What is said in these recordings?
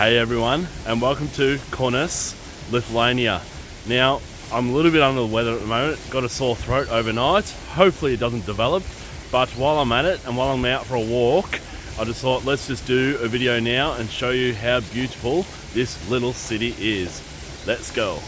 Hey everyone, and welcome to Kaunas, Lithuania. Now, I'm a little bit under the weather at the moment, got a sore throat overnight. Hopefully it doesn't develop, but while I'm at it and while I'm out for a walk, I just thought let's just do a video now and show you how beautiful this little city is. Let's go.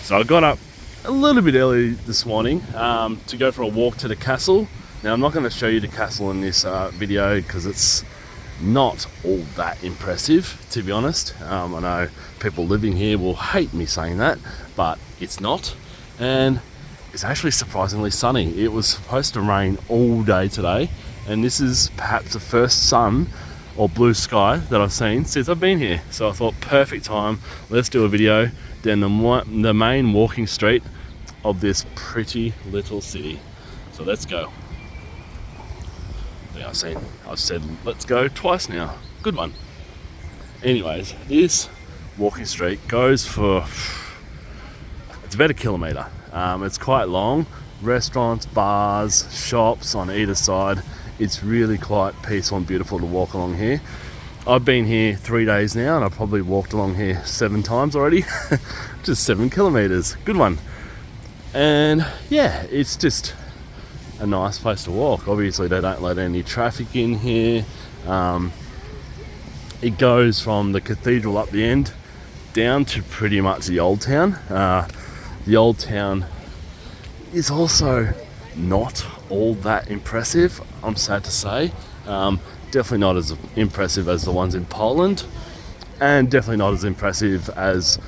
So I got up a little bit early this morning to go for a walk to the castle. Now I'm not going to show you the castle in this video because it's not all that impressive, to be honest. I know people living here will hate me saying that, but it's not. And it's actually surprisingly sunny. It was supposed to rain all day today, and this is perhaps the first sun or blue sky that I've seen since I've been here. So I thought, perfect time, let's do a video down the main walking street of this pretty little city. So let's go. I've said let's go twice now. Good one. Anyways, this walking street goes for, it's about 1 kilometre. It's quite long. Restaurants, bars, shops on either side. It's really quite peaceful and beautiful to walk along here. I've been here 3 days now and I've probably walked along here 7 times already. Just 7 kilometres. Good one. And yeah, it's just a nice place to walk. Obviously they don't let any traffic in here. It goes from the cathedral up the end down to pretty much the old town. The old town is also not all that impressive, I'm sad to say. Definitely not as impressive as the ones in Poland, and definitely not as impressive as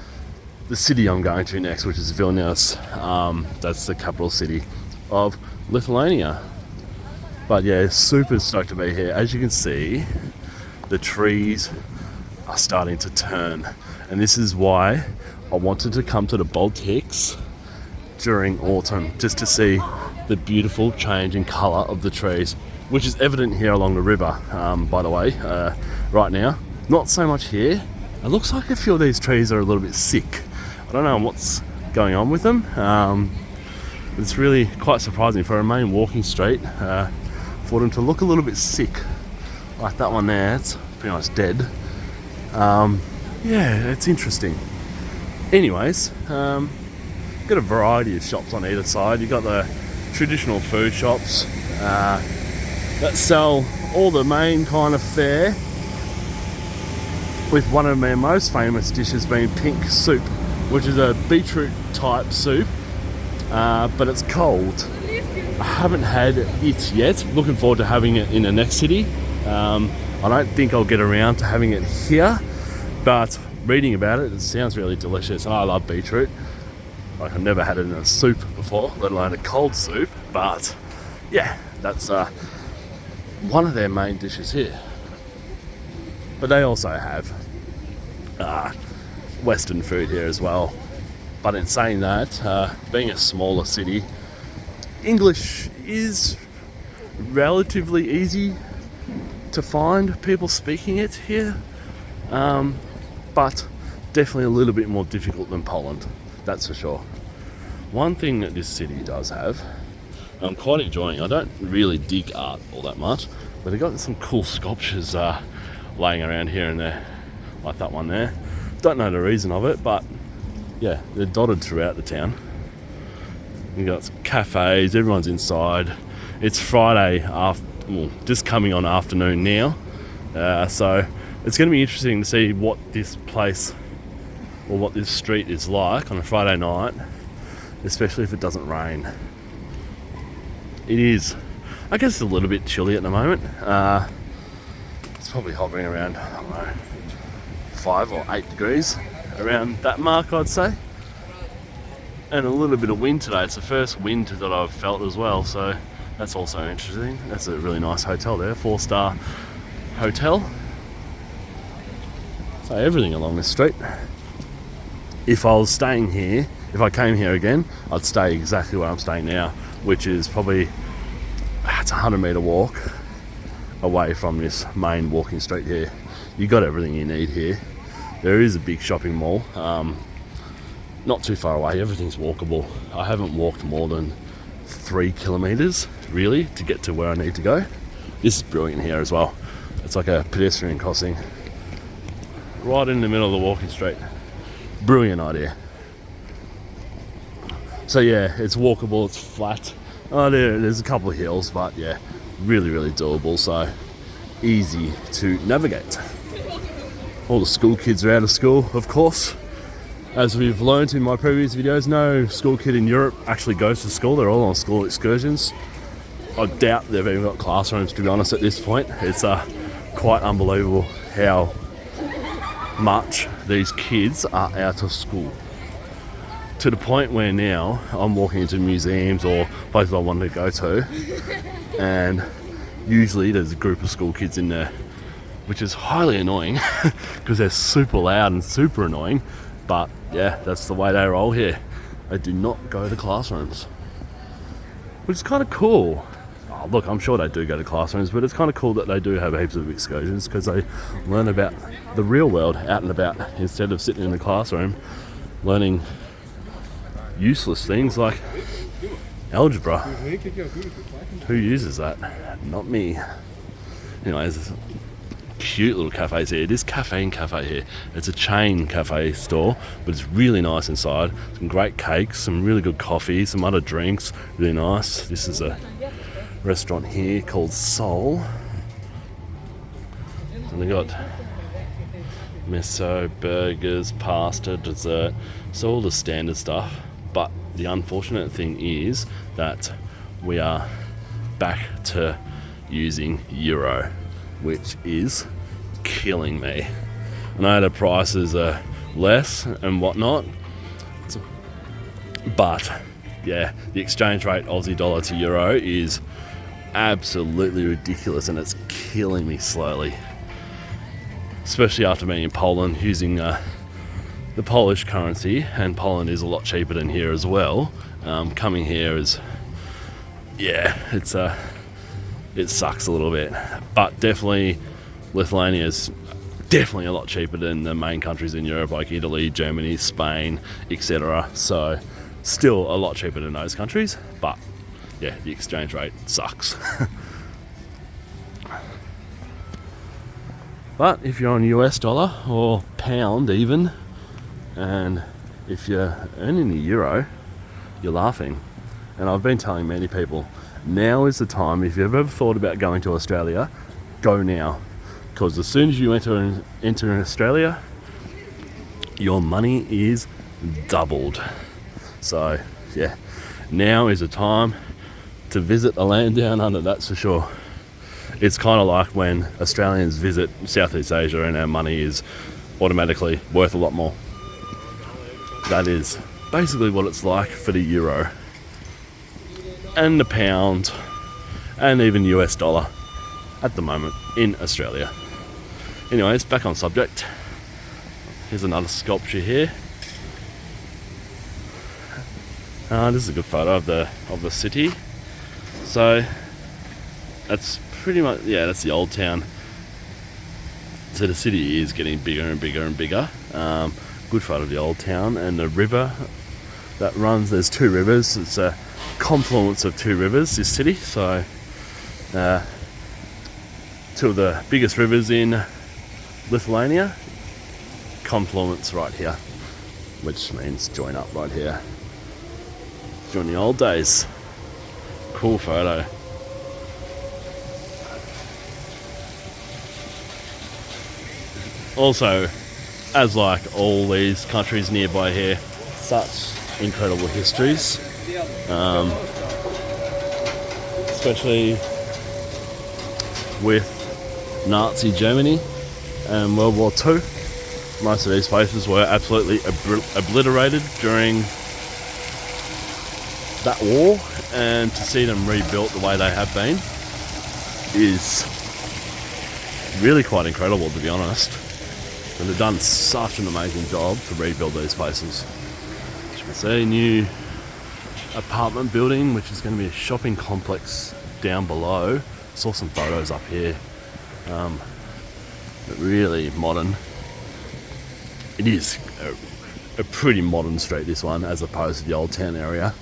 the city I'm going to next, which is Vilnius. That's the capital city of Lithuania. But yeah, super stoked to be here. As you can see, the trees are starting to turn, and this is why I wanted to come to the Baltics during autumn, just to see the beautiful change in colour of the trees, which is evident here along the river, by the way, right now. Not so much here. It looks like a few of these trees are a little bit sick. I don't know what's going on with them. It's really quite surprising for a main walking street for them to look a little bit sick. Like that one there, it's pretty much dead. Yeah, it's interesting. Anyways, got a variety of shops on either side. You've got the traditional food shops that sell all the main kind of fare, with one of their most famous dishes being pink soup, which is a beetroot type soup, but it's cold. I haven't had it yet. Looking forward to having it in the next city. I don't think I'll get around to having it here, but reading about it, it sounds really delicious. I love beetroot. Like, I've never had it in a soup before, let alone a cold soup, but yeah, that's one of their main dishes here. But they also have Western food here as well. But in saying that, being a smaller city, English is relatively easy to find people speaking it here, but definitely a little bit more difficult than Poland, that's for sure. One thing that this city does have, I'm quite enjoying, I don't really dig art all that much, but they've got some cool sculptures laying around here and there, like that one there. Don't know the reason of it, but yeah, they're dotted throughout the town. You've got cafes, everyone's inside. It's Friday just coming on afternoon now, so it's going to be interesting to see what this place or what this street is like on a Friday night, especially if it doesn't rain. It is, I guess, a little bit chilly at the moment. It's probably hovering around, I don't know, 5 or 8 degrees, around that mark, I'd say. And a little bit of wind today. It's the first wind that I've felt as well, so that's also interesting. That's a really nice hotel there, 4-star hotel. So everything along this street. If I was staying here, if I came here again, I'd stay exactly where I'm staying now, which is probably, it's a 100-metre walk away from this main walking street here. You got everything you need here. There is a big shopping mall, not too far away. Everything's walkable. I haven't walked more than 3 kilometres really to get to where I need to go. This is brilliant here as well. It's like a pedestrian crossing right in the middle of the walking street. Brilliant idea. So yeah, it's walkable, it's flat. There's a couple of hills, but yeah, really, really doable. So easy to navigate. All the school kids are out of school, of course. As we've learned in my previous videos, no school kid in Europe actually goes to school. They're all on school excursions. I doubt they've even got classrooms, to be honest, at this point. It's quite unbelievable how much these kids are out of school. To the point where now I'm walking into museums or places I want to go to, and usually there's a group of school kids in there, which is highly annoying because they're super loud and super annoying. But yeah, that's the way they roll here. They do not go to classrooms, which is kind of cool. Oh, look, I'm sure they do go to classrooms, but it's kind of cool that they do have heaps of excursions because they learn about the real world out and about instead of sitting in the classroom learning useless things like algebra. Who uses that? Not me. Anyways, there's cute little cafes here. It is Cafe here. It's a chain cafe store, but it's really nice inside. Some great cakes, some really good coffee, some other drinks. Really nice. This is a restaurant here called Soul. And they got miso, burgers, pasta, dessert. So all the standard stuff. But the unfortunate thing is that we are back to using euro, which is killing me. I know the prices are less and whatnot, but yeah, the exchange rate Aussie dollar to euro is absolutely ridiculous, and it's killing me slowly, especially after being in Poland using the Polish currency, and Poland is a lot cheaper than here as well. Coming here is, yeah, it sucks a little bit, but definitely Lithuania is definitely a lot cheaper than the main countries in Europe like Italy, Germany, Spain, etc. So still a lot cheaper than those countries, but yeah, the exchange rate sucks. But if you're on US dollar or pound even, and if you're earning the euro, you're laughing. And I've been telling many people, now is the time. If you've ever thought about going to Australia, go now. Because as soon as you enter in Australia, your money is doubled. So yeah, now is the time to visit the land down under, that's for sure. It's kind of like when Australians visit Southeast Asia and our money is automatically worth a lot more. That is basically what it's like for the euro and the pound and even US dollar at the moment in Australia. Anyways, back on subject. Here's another sculpture here. This is a good photo of the city. So that's pretty much, yeah, that's the old town. So the city is getting bigger and bigger and bigger. Good photo of the old town and the river that runs. There's two rivers. It's a confluence of two rivers, this city. So two of the biggest rivers in Lithuania confluence right here, which means join up right here. During the old days. Cool photo. Also, as like all these countries nearby here, such incredible histories, especially with Nazi Germany and World War II. Most of these places were absolutely obliterated during that war, and to see them rebuilt the way they have been is really quite incredible, to be honest. And they've done such an amazing job to rebuild these places. As you can see, a new apartment building, which is going to be a shopping complex down below. Saw some photos up here. Really modern. It is a pretty modern street, this one, as opposed to the old town area.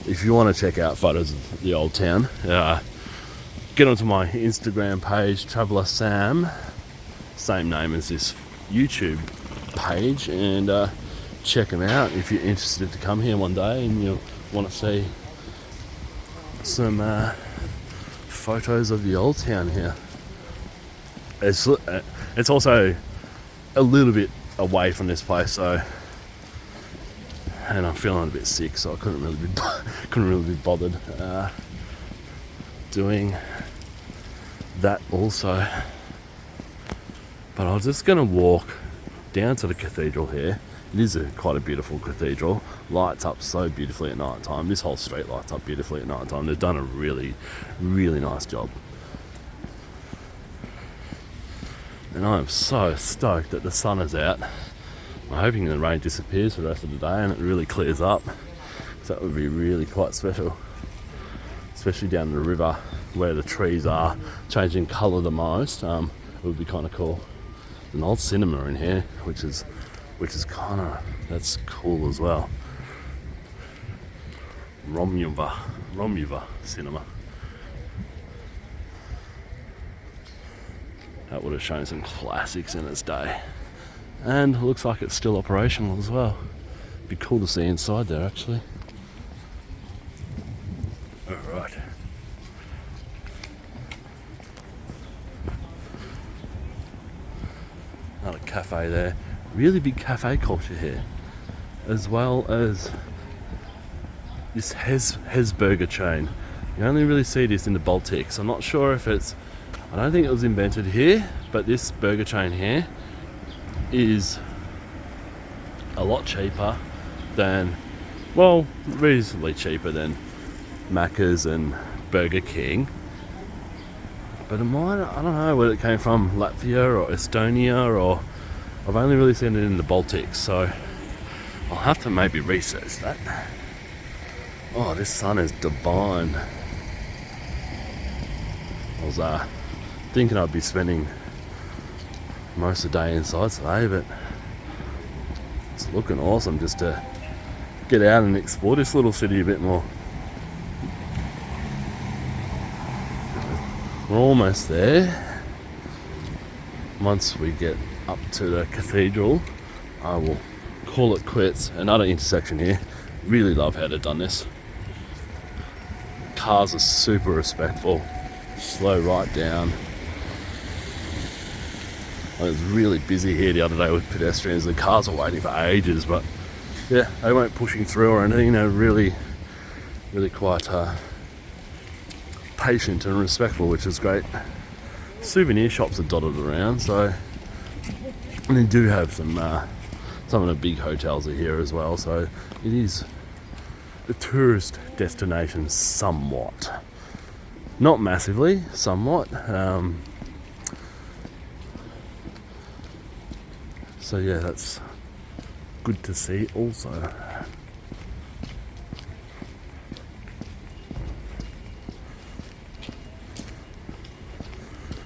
If you want to check out photos of the old town, get onto my Instagram page, Traveller Sam, same name as this YouTube page, and check them out if you're interested to come here one day and you want to see some photos of the old town here. It's also a little bit away from this place, so, and I'm feeling a bit sick, so I couldn't really be bothered doing that also. But I was just gonna walk down to the cathedral here. It is quite a beautiful cathedral. Lights up so beautifully at night time. This whole street lights up beautifully at night time. They've done a really, really nice job. And I am so stoked that the sun is out. I'm hoping the rain disappears for the rest of the day and it really clears up. So that would be really quite special. Especially down the river where the trees are changing colour the most. It would be kind of cool. An old cinema in here, which is kind of, that's cool as well. Romuva cinema. That would have shown some classics in its day. And it looks like it's still operational as well. Be cool to see inside there actually. Alright. Another cafe there. Really big cafe culture here. As well as this Hez burger chain. You only really see this in the Baltics. I'm not sure if I don't think it was invented here, but this burger chain here is a lot cheaper than, well, reasonably cheaper than Macca's and Burger King. But I don't know where it came from, Latvia or Estonia, or I've only really seen it in the Baltics, so I'll have to maybe research that. Oh, this sun is divine. I was thinking I'd be spending most of the day inside today, but it's looking awesome just to get out and explore this little city a bit more. We're almost there. Once we get up to the cathedral, I will call it quits. Another intersection here. Really love how they've done this. Cars are super respectful. Slow right down. I was really busy here the other day with pedestrians. The cars are waiting for ages, but yeah, they weren't pushing through or anything. They're really quite patient and respectful, which is great. Souvenir shops are dotted around, so, and they do have some of the big hotels are here as well, so it is a tourist destination somewhat. Not massively, somewhat. So yeah, that's good to see also.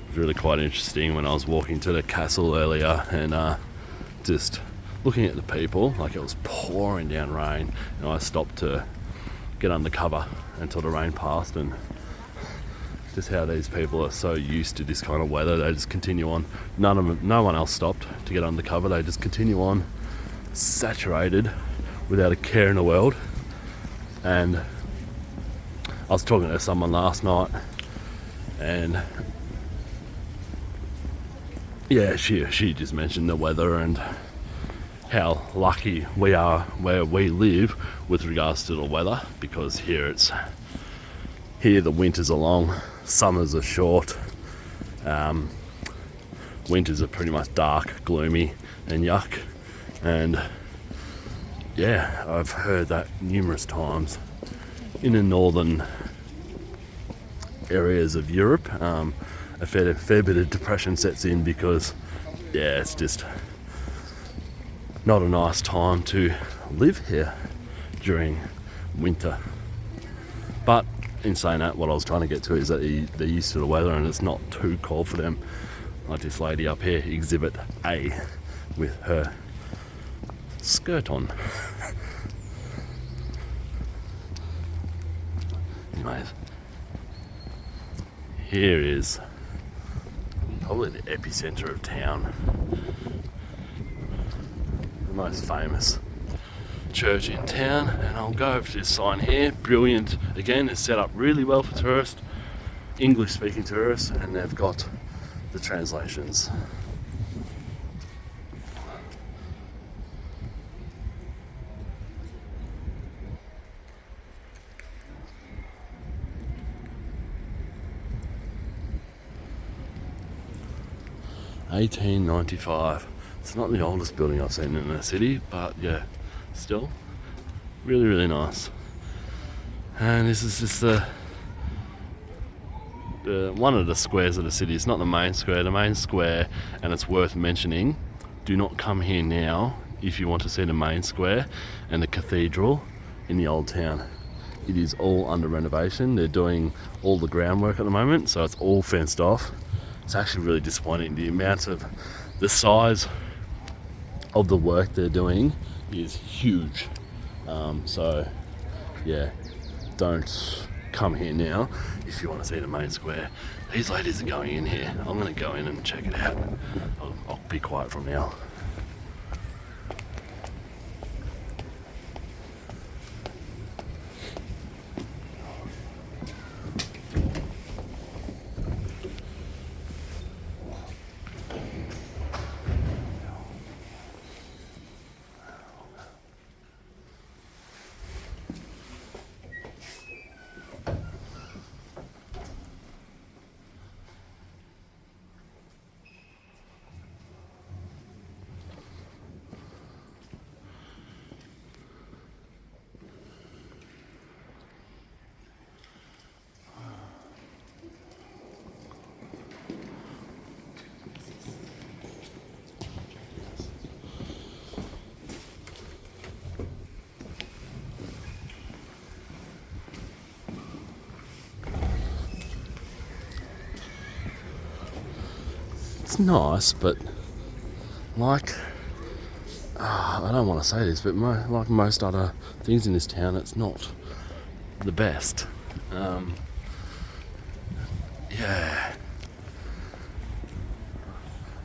It was really quite interesting when I was walking to the castle earlier and just looking at the people, like it was pouring down rain, and I stopped to get under cover until the rain passed, and just how these people are so used to this kind of weather, they just continue on. No one else stopped to get under cover, they just continue on, saturated, without a care in the world. And I was talking to someone last night, and yeah, she just mentioned the weather and how lucky we are where we live with regards to the weather, because here the winters are long, summers are short, winters are pretty much dark, gloomy and yuck. And yeah, I've heard that numerous times in the northern areas of Europe. A fair bit of depression sets in because yeah, it's just not a nice time to live here during winter. But in saying that, what I was trying to get to is that they're used to the weather and it's not too cold for them. Like this lady up here, Exhibit A, with her skirt on. Anyways, here is probably the epicenter of town. The most famous church in town, and I'll go over to this sign here. Brilliant. Again, it's set up really well for tourists, English speaking tourists, and they've got the translations. $1895. It's not the oldest building I've seen in the city, but yeah, still really, really nice. And this is just the one of the squares of the city. It's not the main square. The main square, and it's worth mentioning, do not come here now if you want to see the main square and the cathedral in the old town. It is all under renovation. They're doing all the groundwork at the moment, so it's all fenced off. It's actually really disappointing. The size of the work they're doing is huge. So yeah, don't come here now if you want to see the main square. These ladies are going in here. I'm going to go in and check it out. I'll be quiet from now. It's nice, but like, I don't want to say this, but like most other things in this town, it's not the best. Yeah.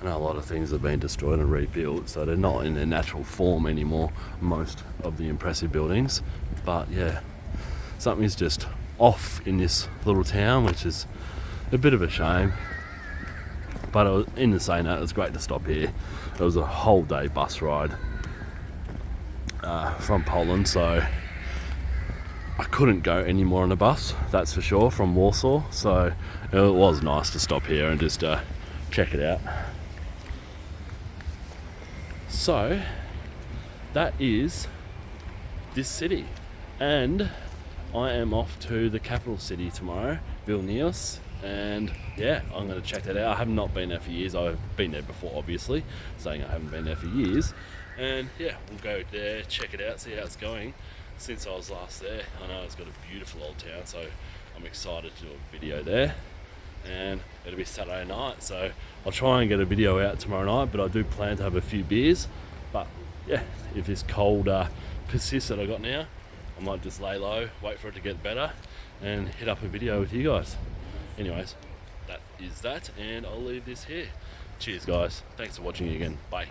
I know a lot of things have been destroyed and rebuilt, so they're not in their natural form anymore, most of the impressive buildings. But yeah, something's just off in this little town, which is a bit of a shame. But in the saying that, it was great to stop here. It was a whole day bus ride from Poland, so I couldn't go any more on a bus, that's for sure, from Warsaw. So it was nice to stop here and just check it out. So that is this city, and I am off to the capital city tomorrow, Vilnius. And yeah, I'm going to check that out. I have not been there for years. I've been there before, obviously, saying I haven't been there for years. And yeah, we'll go there, check it out, see how it's going since I was last there. I know it's got a beautiful old town, so I'm excited to do a video there. And it'll be Saturday night, so I'll try and get a video out tomorrow night, but I do plan to have a few beers. But yeah, if this cold persists that I got now, I might just lay low, wait for it to get better, and hit up a video with you guys. Anyways, that is that, and I'll leave this here. Cheers guys, thanks for watching again, bye.